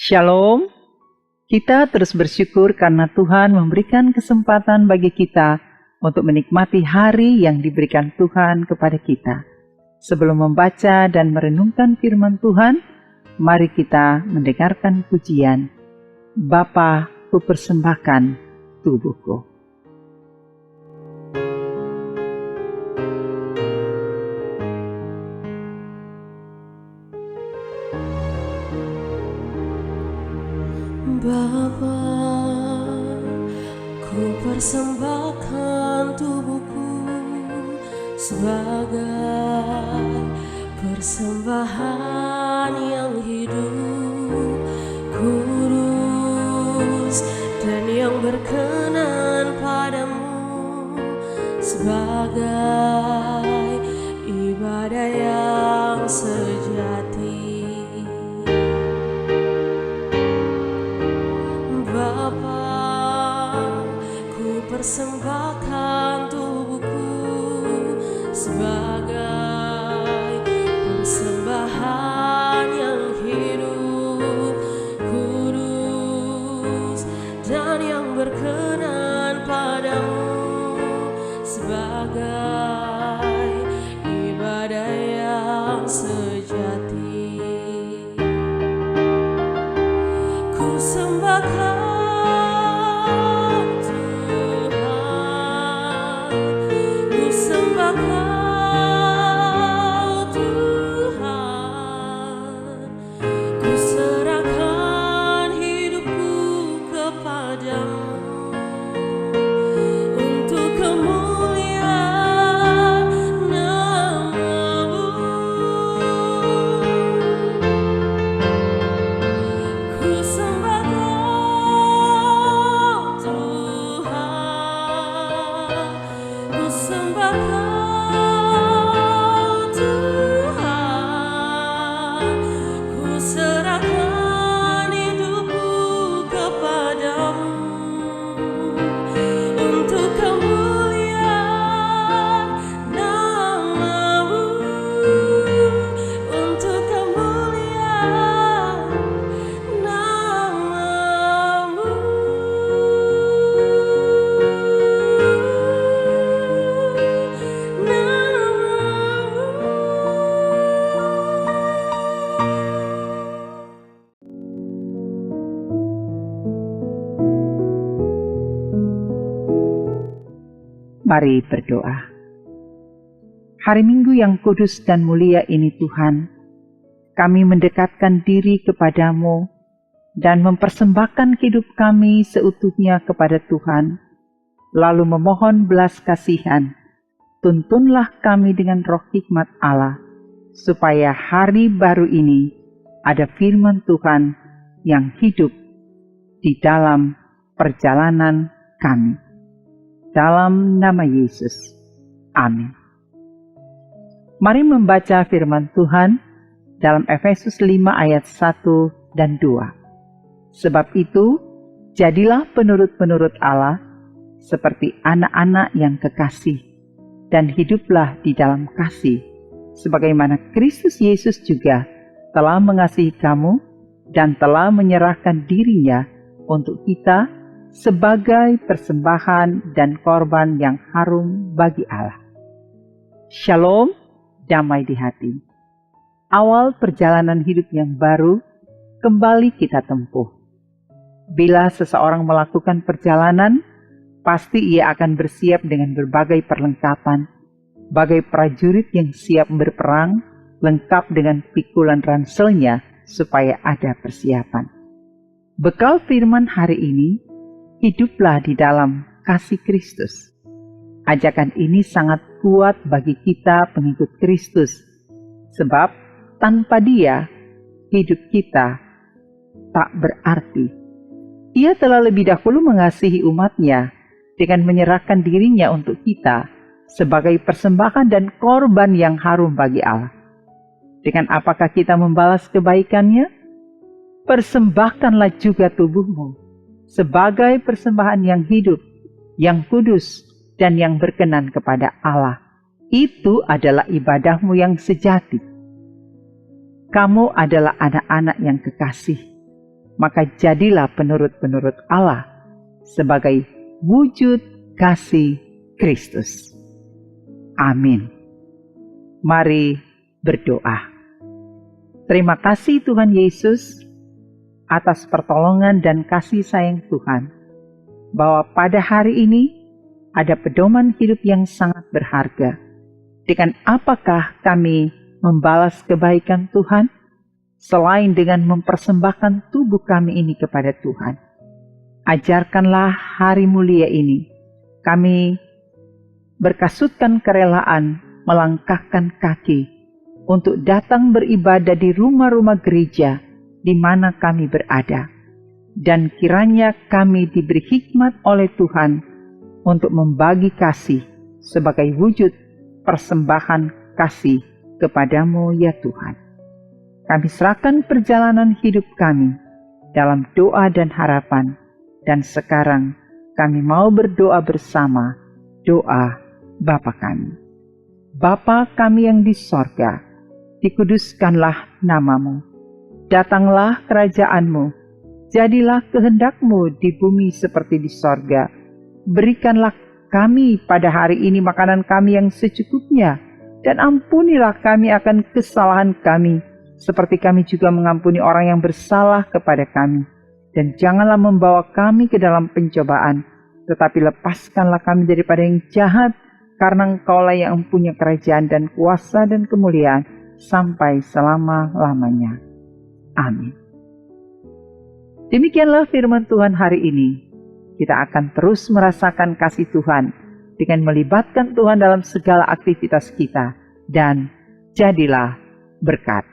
Shalom, kita terus bersyukur karena Tuhan memberikan kesempatan bagi kita untuk menikmati hari yang diberikan Tuhan kepada kita. Sebelum membaca dan merenungkan firman Tuhan, mari kita mendengarkan pujian, Bapa, kupersembahkan tubuhku. Bapa, ku persembahkan tubuhku sebagai persembahan yang hidup, kudus, dan yang berkenan padamu, sebagai ibadah yang sejati. Persembahkan tubuhku sebagai persembahan yang hidup, kudus, dan yang berkenan padamu, sebagai ibadah yang sejati. Ku sembahkan Mari berdoa. Hari Minggu yang kudus dan mulia ini Tuhan, kami mendekatkan diri kepadamu dan mempersembahkan hidup kami seutuhnya kepada Tuhan, lalu memohon belas kasihan. Tuntunlah kami dengan roh hikmat Allah, supaya hari baru ini ada firman Tuhan yang hidup di dalam perjalanan kami. Dalam nama Yesus. Amin. Mari membaca firman Tuhan dalam Efesus 5 ayat 1 dan 2. Sebab itu, jadilah penurut-penurut Allah seperti anak-anak yang kekasih, dan hiduplah di dalam kasih, sebagaimana Kristus Yesus juga telah mengasihi kamu dan telah menyerahkan dirinya untuk kita sebagai persembahan dan korban yang harum bagi Allah. Shalom, damai di hati. Awal perjalanan hidup yang baru kembali kita tempuh. Bila seseorang melakukan perjalanan, pasti ia akan bersiap dengan berbagai perlengkapan, bagai prajurit yang siap berperang, lengkap dengan pikulan ranselnya supaya ada persiapan. Bekal firman hari ini, hiduplah di dalam kasih Kristus. Ajakan ini sangat kuat bagi kita pengikut Kristus, sebab tanpa Dia, hidup kita tak berarti. Ia telah lebih dahulu mengasihi umat-Nya dengan menyerahkan dirinya untuk kita sebagai persembahan dan korban yang harum bagi Allah. Dengan apakah kita membalas kebaikannya? Persembahkanlah juga tubuhmu sebagai persembahan yang hidup, yang kudus, dan yang berkenan kepada Allah. Itu adalah ibadahmu yang sejati. Kamu adalah anak-anak yang kekasih. maka jadilah penurut-penurut Allah sebagai wujud kasih Kristus. Amin. Mari berdoa. Terima kasih Tuhan Yesus atas pertolongan dan kasih sayang Tuhan, bahwa pada hari ini ada pedoman hidup yang sangat berharga. Dengan apakah kami membalas kebaikan Tuhan, selain dengan mempersembahkan tubuh kami ini kepada Tuhan? Ajarkanlah hari mulia ini, kami berkasutkan kerelaan melangkahkan kaki untuk datang beribadah di rumah-rumah gereja di mana kami berada. Dan kiranya kami diberi hikmat oleh Tuhan untuk membagi kasih sebagai wujud persembahan kasih kepadamu ya Tuhan. Kami serahkan perjalanan hidup kami dalam doa dan harapan. Dan sekarang kami mau berdoa bersama doa Bapa kami. Bapa kami yang di sorga, dikuduskanlah namamu. Datanglah kerajaanmu, jadilah kehendakmu di bumi seperti di sorga. Berikanlah kami pada hari ini makanan kami yang secukupnya, dan ampunilah kami akan kesalahan kami, seperti kami juga mengampuni orang yang bersalah kepada kami. Dan janganlah membawa kami ke dalam pencobaan, tetapi lepaskanlah kami daripada yang jahat, karena Engkaulah yang mempunyai kerajaan dan kuasa dan kemuliaan sampai selama-lamanya. Amin. Demikianlah firman Tuhan hari ini. Kita akan terus merasakan kasih Tuhan dengan melibatkan Tuhan dalam segala aktivitas kita, dan jadilah berkat.